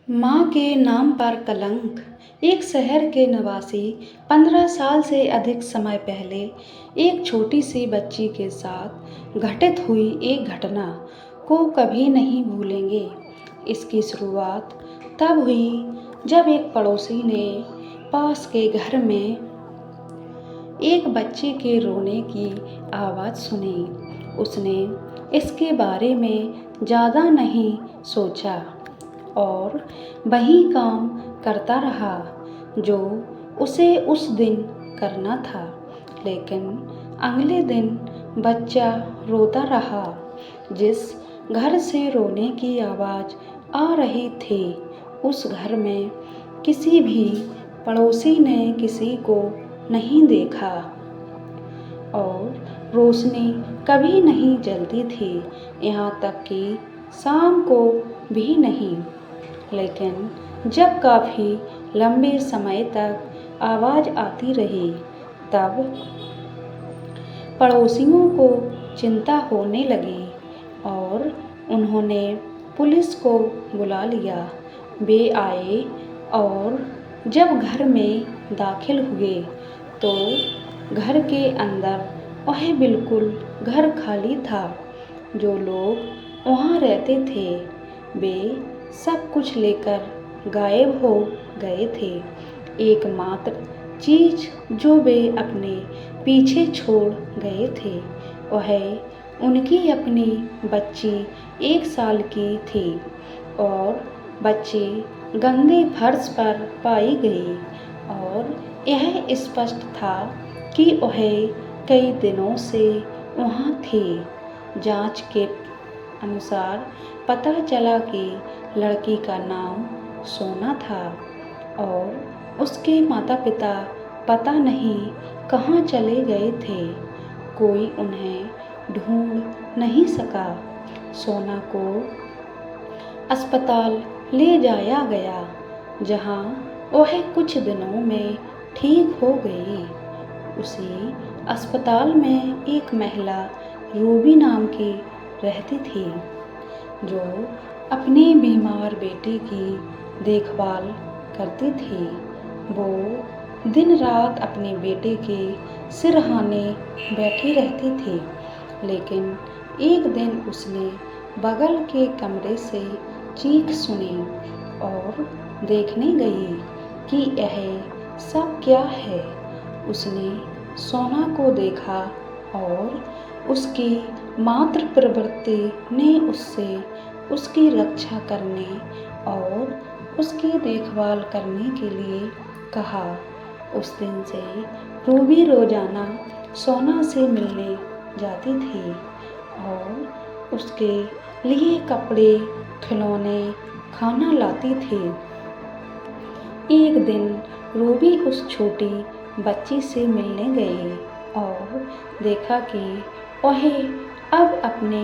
माँ के नाम पर कलंक। एक शहर के निवासी 15 साल से अधिक समय पहले एक छोटी सी बच्ची के साथ घटित हुई एक घटना को कभी नहीं भूलेंगे। इसकी शुरुआत तब हुई जब एक पड़ोसी ने पास के घर में एक बच्चे के रोने की आवाज़ सुनी। उसने इसके बारे में ज़्यादा नहीं सोचा और वही काम करता रहा जो उसे उस दिन करना था। लेकिन अगले दिन बच्चा रोता रहा। जिस घर से रोने की आवाज़ आ रही थी उस घर में किसी भी पड़ोसी ने किसी को नहीं देखा और रोशनी कभी नहीं जलती थी, यहाँ तक कि शाम को भी नहीं। लेकिन जब काफ़ी लंबे समय तक आवाज़ आती रही तब पड़ोसियों को चिंता होने लगी और उन्होंने पुलिस को बुला लिया। वे आए और जब घर में दाखिल हुए तो घर के अंदर वह बिल्कुल घर खाली था। जो लोग वहाँ रहते थे वे सब कुछ लेकर गायब हो गए थे। एकमात्र चीज़ जो वे अपने पीछे छोड़ गए थे वह उनकी अपनी बच्ची 1 साल की थी और बच्ची गंदे फर्श पर पाई गई और यह स्पष्ट था कि वह कई दिनों से वहाँ थी। जांच के अनुसार पता चला कि लड़की का नाम सोना था और उसके माता पिता पता नहीं कहाँ चले गए थे। कोई उन्हें ढूंढ नहीं सका। सोना को अस्पताल ले जाया गया जहाँ वह कुछ दिनों में ठीक हो गई। उसी अस्पताल में एक महिला रूबी नाम की रहती थी जो अपने बीमार बेटे की देखभाल करती थी। वो दिन रात अपने बेटे के सिरहाने बैठी रहती थी। लेकिन एक दिन उसने बगल के कमरे से चीख सुनी और देखने गई कि यह सब क्या है। उसने सोना को देखा और उसकी मातृ प्रवृत्ति ने उससे उसकी रक्षा करने और उसकी देखभाल करने के लिए कहा। उस दिन से रूबी रोजाना सोना से मिलने जाती थी और उसके लिए कपड़े, खिलौने, खाना लाती थी। एक दिन रूबी उस छोटी बच्ची से मिलने गई और देखा कि वह अब अपने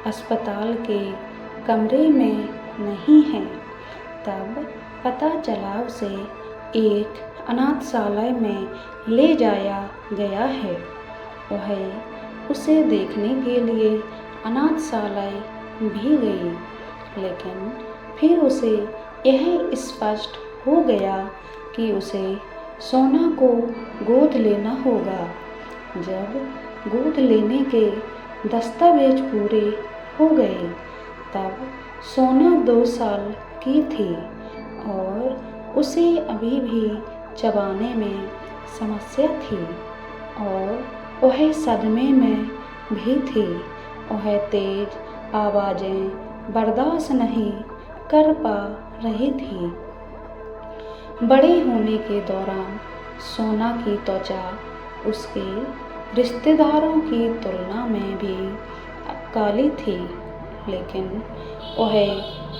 अस्पताल के कमरे में नहीं है। तब पता चला उसे एक अनाथशाला में ले जाया गया है। वह उसे देखने के लिए अनाथशाला भी गई, लेकिन फिर उसे यह स्पष्ट हो गया कि उसे सोना को गोद लेना होगा। जब गोद लेने के दस्तावेज पूरे हो गए तब सोना 2 साल की थी और उसे अभी भी चबाने में समस्या थी और वह सदमे में भी थी। वह तेज आवाज़ें बर्दाश्त नहीं कर पा रही थी। बड़े होने के दौरान सोना की त्वचा उसके रिश्तेदारों की तुलना में भी काली थी, लेकिन वह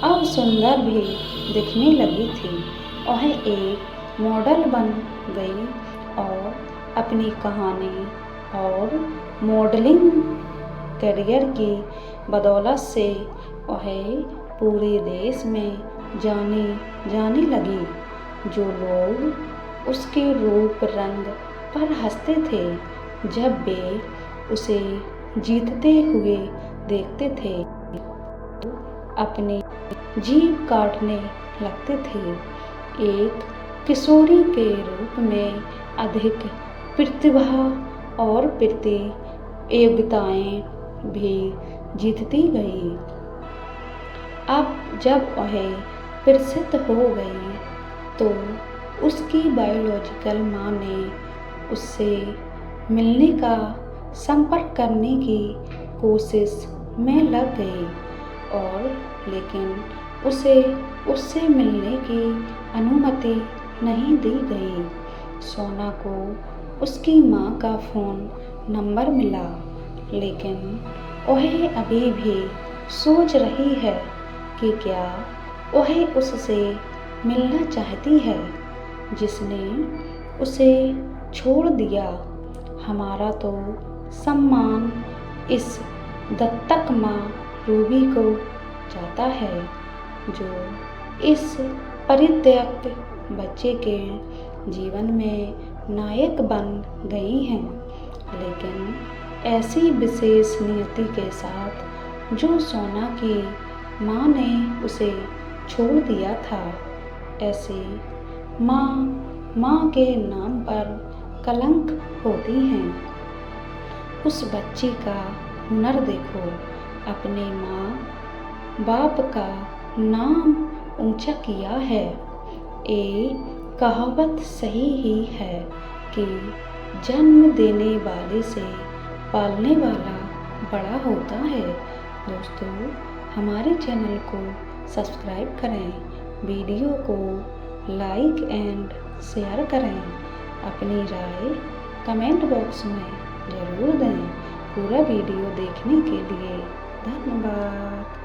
अब सुंदर भी दिखने लगी थी। वह एक मॉडल बन गई और अपनी कहानी और मॉडलिंग करियर की बदौलत से वह पूरे देश में जाने लगी। जो लोग उसके रूप रंग पर हंसते थे जब वे उसे जीतते हुए देखते थे, अपनी जीभ काटने लगते थे। एक किशोरी के रूप में अधिक प्रतिभा और प्रतियोगिताएं भी जीतती गई। अब जब वह प्रसिद्ध हो गई तो उसकी बायोलॉजिकल माँ ने उससे मिलने का संपर्क करने की कोशिश में लग गई और लेकिन उसे उससे मिलने की अनुमति नहीं दी गई। सोना को उसकी माँ का फ़ोन नंबर मिला, लेकिन वह अभी भी सोच रही है कि क्या वह उससे मिलना चाहती है जिसने उसे छोड़ दिया। हमारा तो सम्मान इस दत्तक माँ रूबी को जाता है जो इस परित्यक्त बच्चे के जीवन में नायक बन गई हैं, लेकिन ऐसी विशेष नियति के साथ जो सोना की माँ ने उसे छोड़ दिया था। ऐसे माँ के नाम पर कलंक होती हैं। उस बच्ची का हुनर देखो, अपने माँ बाप का नाम ऊंचा किया है। ये कहावत सही ही है कि जन्म देने वाले से पालने वाला बड़ा होता है। दोस्तों, हमारे चैनल को सब्सक्राइब करें, वीडियो को लाइक एंड शेयर करें, अपनी राय कमेंट बॉक्स में ज़रूर दें। पूरा वीडियो देखने के लिए धन्यवाद।